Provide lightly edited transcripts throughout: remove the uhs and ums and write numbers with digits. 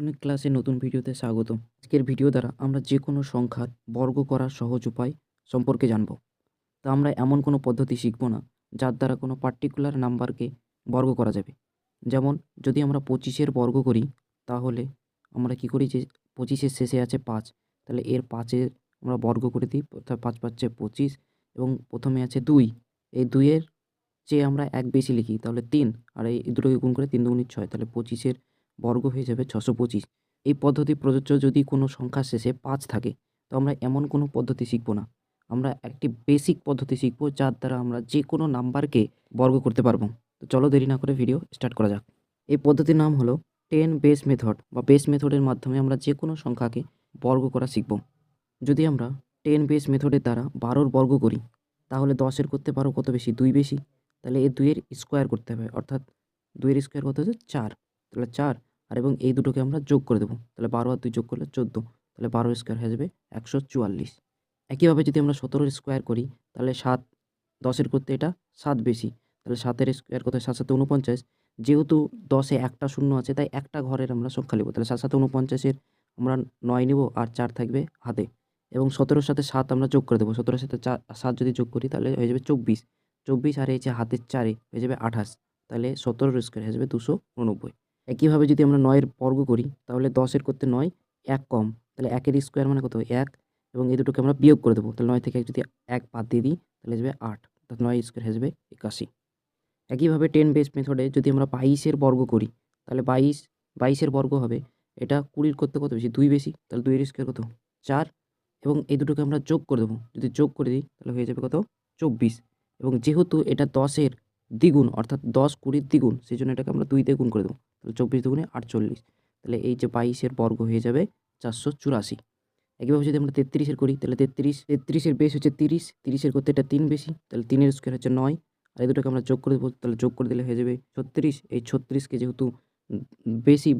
অনেক ক্লাসে নতুন ভিডিওতে স্বাগত। আজকের ভিডিও দ্বারা আমরা যে কোনো সংখ্যার বর্গ করার সহজ উপায় সম্পর্কে জানব। তো আমরা এমন কোনো পদ্ধতি শিখব না যার দ্বারা কোনো পার্টিকুলার নাম্বারকে বর্গ করা যাবে। যেমন যদি আমরা 25-এর বর্গ করি তাহলে আমরা কি করি যে 25-এর শেষে আছে 5, তাহলে এর 5-এর আমরা বর্গ করে দিই। অর্থাৎ 5 5 25 এবং প্রথমে আছে 2, এই 2-এর চেয়ে আমরা 1 বেশি লিখি তাহলে 3, আর এই দুটোকে গুণ করে 3 দুগুণে 6, তাহলে 25-এর বর্গ হয়ে যাবে 625। এই পদ্ধতি প্রযোজ্য যদি কোনো সংখ্যার শেষে 5 থাকে। তো আমরা এমন কোনো পদ্ধতি শিখব না। আমরা একটি বেসিক পদ্ধতি শিখব যার দ্বারা আমরা যে কোনো নাম্বারকে বর্গ করতে পারবো। তো চলো দেরি না করে ভিডিও স্টার্ট করা যাক। এই পদ্ধতির নাম হলো 10 বেস মেথড বা বেস মেথডের মাধ্যমে আমরা যে কোনো সংখ্যাকে বর্গ করা শিখব। যদি আমরা 10 বেস মেথডের দ্বারা 12-র বর্গ করি তাহলে 10-এর করতে 12 কত বেশি? 2 বেশি। তাহলে এই 2-এর স্কোয়ার করতে হবে, অর্থাৎ 2-এর স্কোয়ার কত হচ্ছে? 4। তাহলে 4 আর এবং এই দুটোকে আমরা যোগ করে দেবো। তাহলে 12 আর 2 যোগ করলে 14। তাহলে 12 স্কোয়ার হয়ে যাবে 144। একইভাবে যদি আমরা 17-র স্কোয়ার করি তাহলে 7, 10-এর করতে এটা 7 বেশি। তাহলে 7-এর স্কোয়ার কত? 7 7 49। যেহেতু 10-এ একটা শূন্য আছে তাই একটা ঘরের আমরা সংখ্যা লিখব। তাহলে 7 7 49-এর আমরা 9 নিব আর 4 থাকবে হাতে। এবং 17-র সাথে 7 আমরা যোগ করে দেবো। 17-এর সাথে 7 যদি যোগ করি তাহলে হয়ে যাবে 24। 24 আর এই যে হাতের 4-এ হয়ে যাবে 28। তাহলে 17-র স্কোয়ার হয়ে যাবে 289। একইভাবে যদি আমরা 9-এর বর্গ করি তাহলে 10-এর করতে 9 1 কম। তাহলে 1-এর স্কোয়ার মানে কত? 1 এবং এই দুটোকে আমরা বিয়োগ করে দেবো। তাহলে 9 থেকে যদি 1 বাদ দিয়ে দিই তাহলে হয়ে যাবে 8। অর্থাৎ 9 স্কোয়ার হয়ে যাবে 81। একইভাবে 10 বেস মেথডে যদি আমরা 22-এর বর্গ করি তাহলে 22-এর বর্গ হবে এটা 20-র করতে কত বেশি? 2 বেশি। তাহলে 2-এর স্কোয়ার কত? 4 এবং এই দুটোকে আমরা যোগ করে দেবো। যদি যোগ করে দিই তাহলে হয়ে যাবে কত? 24। এবং যেহেতু এটা 10-এর দ্বিগুণ অর্থাৎ 10 20-র দ্বিগুণ, সেজন্য এটাকে আমরা 2 দিয়ে গুণ করে দেবো। তাহলে 24 দুগুণে 48। তাহলে এই যে 22-এর বর্গ হয়ে যাবে 484। একইভাবে যদি আমরা 33-এর করি তাহলে 33-এর বেস হচ্ছে 30, 30-এর করতে এটা 3 বেশি। তাহলে 3-এর স্কোয়ার হচ্ছে 9 আর এই দুটোকে আমরা যোগ করে দেবো। তাহলে যোগ করে দিলে হয়ে যাবে 36। এই 36-কে যেহেতু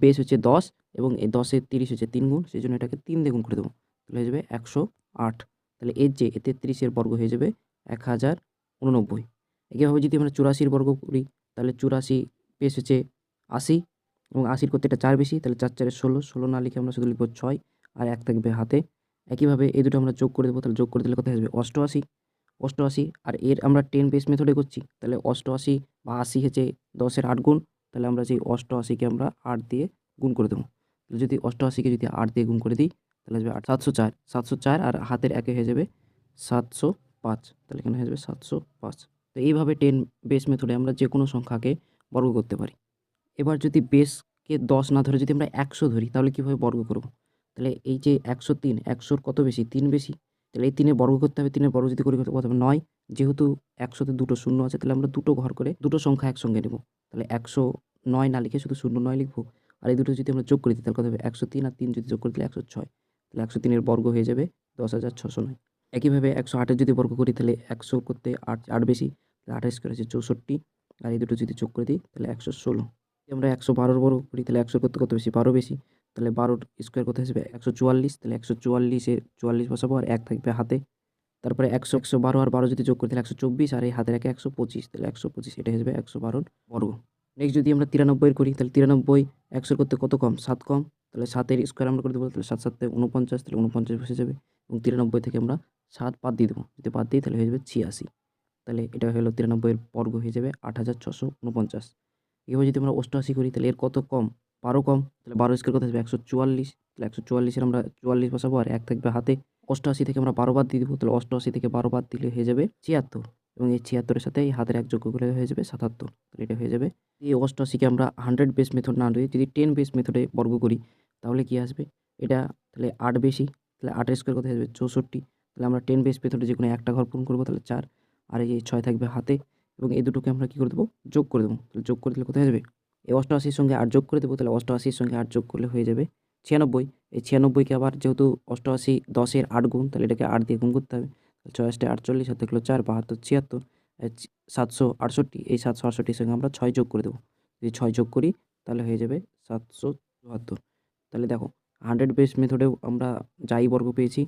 বেস হচ্ছে 10 এবং এই 10-এর 30 হচ্ছে 3 গুণ, সেজন্য এটাকে 3 দিয়ে গুণ করে দেবো। তাহলে হয়ে যাবে 108। তাহলে এর যে 33-এর বর্গ হয়ে যাবে 1089। একইভাবে যদি আমরা 84-র বর্গ করি তাহলে 84 বেস হচ্ছে 80 এবং 80-র করতে এটা 4 বেশি। তাহলে 4 4 16, 16 না লিখে আমরা শুধু লিখব 6 আর 1 থাকবে হাতে। একইভাবে এই দুটো আমরা যোগ করে দেবো। তাহলে যোগ করে দিলে কত আসবে? 88। 88 আর এর আমরা 10 বেস মেথডে করছি। তাহলে 88 বা 80 হচ্ছে 10-এর 8 গুণ। তাহলে আমরা সেই 88-কে আমরা 8 দিয়ে গুণ করে দেবো। তাহলে যদি 88-কে যদি 8 দিয়ে গুণ করে দিই তাহলে আসবে 704। 704 আর হাতের 1-এ হয়ে যাবে 705। তাহলে এখানে হয়ে যাবে 705। তো এইভাবে 10 বেস মেথডে আমরা যে কোনো সংখ্যাকে বর্গ করতে পারি। এবার যদি বেসকে 10 না ধরে যদি আমরা 100 ধরি তাহলে কীভাবে বর্গ করব? তাহলে এই যে 103, 100-র কত বেশি? 3 বেশি। তাহলে এই 3-এর বর্গ করতে হবে। 3-এর বর্গ যদি করি কত হবে? 9। যেহেতু 100-তে দুটো শূন্য আছে তাহলে আমরা দুটো ঘর করে দুটো সংখ্যা একসঙ্গে নেব। তাহলে 109 না লিখে শুধু 09 লিখব। আর এই দুটো যদি আমরা যোগ করে দিই তাহলে কত হবে? 103 আর 3 যদি যোগ করে দিলে 106। তাহলে 103-এর বর্গ হয়ে যাবে 10,609। একইভাবে 108-এর যদি বর্গ করি তাহলে 100 করতে 8 বেশি। তাহলে 8 স্কোয়ার হচ্ছে 64 আর এই দুটো যদি যোগ করে দিই তাহলে 116। আমরা 112-র বর্গ করি তাহলে 100 করতে কত বেশি? 12 বেশি। তাহলে 12-র স্কোয়ার কত আসবে? 144। তাহলে 144-এ 44 বসাবো আর 1 থাকবে হাতে। তারপরে 100, 112 আর 12 যদি যোগ করি তাহলে 124 আর এই হাতের 1-এ 125। তাহলে 125 এটা হয়ে যাবে 112-র বর্গ। নেক্সট যদি আমরা 93-এর করি তাহলে 93 100-র করতে কত কম? 7 কম। তাহলে 7-এর স্কোয়ার আমরা করে দেবো। তাহলে 7 7 49, তাহলে 49 বসে যাবে এবং 93 থেকে আমরা 7 বাদ দিয়ে দেবো। যদি বাদ দিই তাহলে হয়ে যাবে 86। তাহলে এটা হলো 93-এর বর্গ হয়ে যাবে 8649। এভাবে যদি আমরা 88 করি তাহলে এর কত কম? 12 কম। তাহলে 12 স্কোয়ার কত আসবে? 144। তাহলে 144-এর আমরা 44 বসাবো আর 1 থাকবে হাতে। 88 থেকে আমরা 12 বাদ দিয়ে দেবো। তাহলে 88 থেকে 12 বাদ দিলে হয়ে যাবে 76 এবং এই 76-এর সাথে এই হাতের 1 যোগ করলে হয়ে যাবে 77। তাহলে এটা হয়ে যাবে। এই 88-কে আমরা 100 বেস মেথড না দিয়ে যদি 10 বেস মেথডে বর্গ করি তাহলে কি আসবে? এটা তাহলে 8 বেশি। তাহলে 8-এর স্কোয়ার কত আসবে? 64। তাহলে আমরা 10 বেস মেথডে যেকোনো একটা ঘর পূরণ করবো। তাহলে 4 আর এই 6 থাকবে হাতে এবং এই দুটোকে আমরা কী করে দেবো? যোগ করে দেবো। তাহলে যোগ করে দিলে কোথায় আসবে? এই 88-র সঙ্গে 8 যোগ করে দেবো। তাহলে 88-র সঙ্গে 8 যোগ করলে হয়ে যাবে 96। এই 96-কে আবার যেহেতু 88 10-এর 8 গুণ, তাহলে এটাকে 8 দিয়ে গুণ করতে হবে। 6 8 48 হাতে থাকলো 4 72 76 768। এই 768-র সঙ্গে আমরা 6 যোগ করে দেবো। যদি 6 যোগ করি তাহলে হয়ে যাবে 774। তাহলে দেখো 100 বেস মেথডেও আমরা যাই বর্গ পেয়েছি,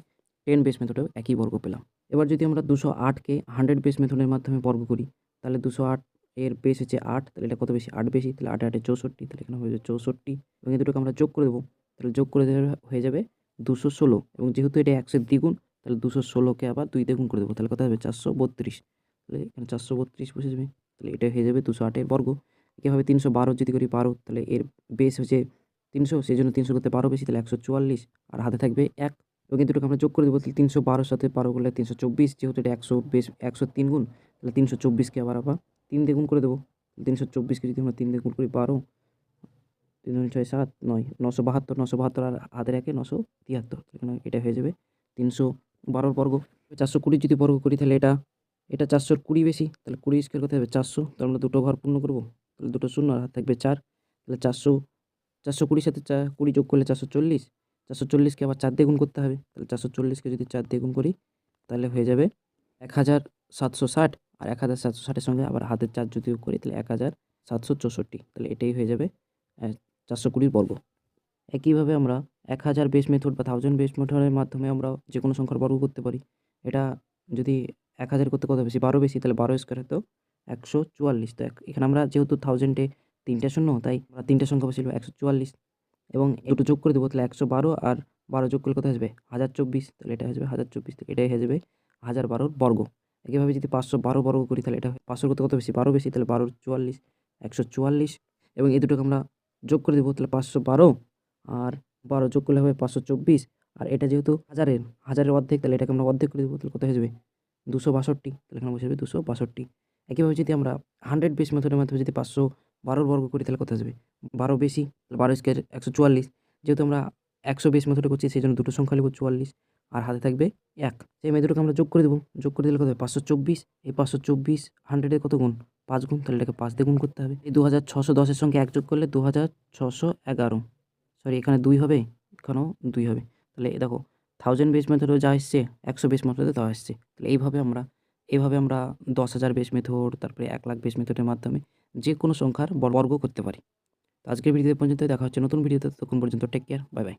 10 বেস মেথডেও একই বর্গ পেলাম। এবার যদি আমরা 208-কে 100 বেস মেথডের মাধ্যমে বর্গ করি তাহলে 208 এর বেস হচ্ছে 8। তাহলে এটা কত বেশি? 8 বেশি। তাহলে 8 8 64। তাহলে এখানে হয়ে যাবে 64 এবং এই দুটোকে আমরা যোগ করে দেবো। তাহলে যোগ করে দিলে হয়ে যাবে 216 এবং যেহেতু এটা 100 এর দ্বিগুণ তাহলে 216কে আবার 2 দিয়ে গুণ করে দেবো, তাহলে কত হবে 432। তাহলে এখানে 432 বসে যাবে, তাহলে এটা হয়ে যাবে 208 এর বর্গ। একইভাবে 312 যদি করি 12, তাহলে এর বেস হচ্ছে 300, সেই জন্য 300 করতে 12 বেশি, তাহলে 144 আর হাতে থাকবে 1 এবং এই দুটোকে আমরা যোগ করে দেবো, তাহলে 312 সাথে 12 করলে 324, যেহেতু এটা 100 বেশ 103 গুণ, তাহলে 324কে আবার 3 দিয়ে গুণ করে দেবো। 324কে যদি আমরা 3 দিয়ে গুণ করি 12, 3 6 7 9, 972, 972 আর হাতের একে 973, এখানে এটা হয়ে যাবে 312 বর্গ। 420 যদি বর্গ করি তাহলে এটা 420 বেশি, তাহলে 20 স্কোয়ার করতে হবে 400, তাহলে আমরা দুটো ঘর পূর্ণ করবো, তাহলে দুটো শূন্য আর হাত থাকবে 4, তাহলে 420 সাথে 20 যোগ করলে 440, 440কে আবার 4 দিয়ে গুণ করতে হবে, তাহলে 440কে যদি 4 দিয়ে গুণ করি তাহলে হয়ে যাবে 1760, আর 1760-এর সঙ্গে আবার হাতের 4 যদি যোগ করি তাহলে 1764, তাহলে এটাই হয়ে যাবে 420 বর্গ। একইভাবে আমরা 1000 বেস মেথড বা 1000 বেস মেথডের মাধ্যমে আমরা যে কোনো সংখ্যার বর্গ করতে পারি। এটা যদি 1000 করতে কত বেশি 12 বেশি, তাহলে 12 স্কোয়ার হতো 144। তো এখানে আমরা যেহেতু 1000-এ 3টা শূন্য, তাই আমরা 3টে সংখ্যা বসিয়ে 144 এবং দুটো যোগ করে দেবো, তাহলে 112 আর 12 যোগ করলে কত আসবে 1024, তাহলে এটা আসবে 1024, তাহলে এটাই হয়ে যাবে 1012 বর্গ। একইভাবে যদি 512 বর্গ করি তাহলে এটা 500 করতে কত বেশি 12 বেশি, তাহলে 12 44 144 এবং এই দুটোকে আমরা যোগ করে দেবো, তাহলে 512 আর 12 যোগ করলে হবে 524, আর এটা যেহেতু হাজারের অর্ধেক, তাহলে এটাকে আমরা অর্ধেক করে দেবো, তাহলে কত হয়ে যাবে 262, তাহলে এখানে বসে যাবে 262। একইভাবে যদি আমরা 100 বেস মেথডের মাধ্যমে যদি 512 বর্গ করি তাহলে কত আসবে 12 বেশি, তাহলে 12 স্কোয়ার 144, যেহেতু আমরা 100 বেস মেথডে করছি সেই জন্য দুটো সংখ্যা লিখব 44 আর হাতে থাকবে 1। সেই মেথডকে আমরা যোগ করে দেবো, যোগ করে দিলে কত হবে 524, এই 524 100-এর কত গুণ 5 গুণ, তাহলে এটাকে 5 দিয়ে গুণ করতে হবে। এই 2610-এর সঙ্গে 1 যোগ করলে 2611, সরি এখানে 2 হবে, এখানেও 2 হবে, তাহলে দেখো 1000 বেস মেথডেও যা এসছে 100 বেস মেথডে তাও আসছে। তাহলে এইভাবে আমরা 10,000 বেস মেথড, তারপরে 1,00,000 বেস মেথডের মাধ্যমে যে কোনো সংখ্যার বর্গ করতে পারি। তো আজকের ভিডিও পর্যন্ত, দেখা হচ্ছে নতুন ভিডিওতে, ততক্ষণ পর্যন্ত টেক কেয়ার, বাই বাই।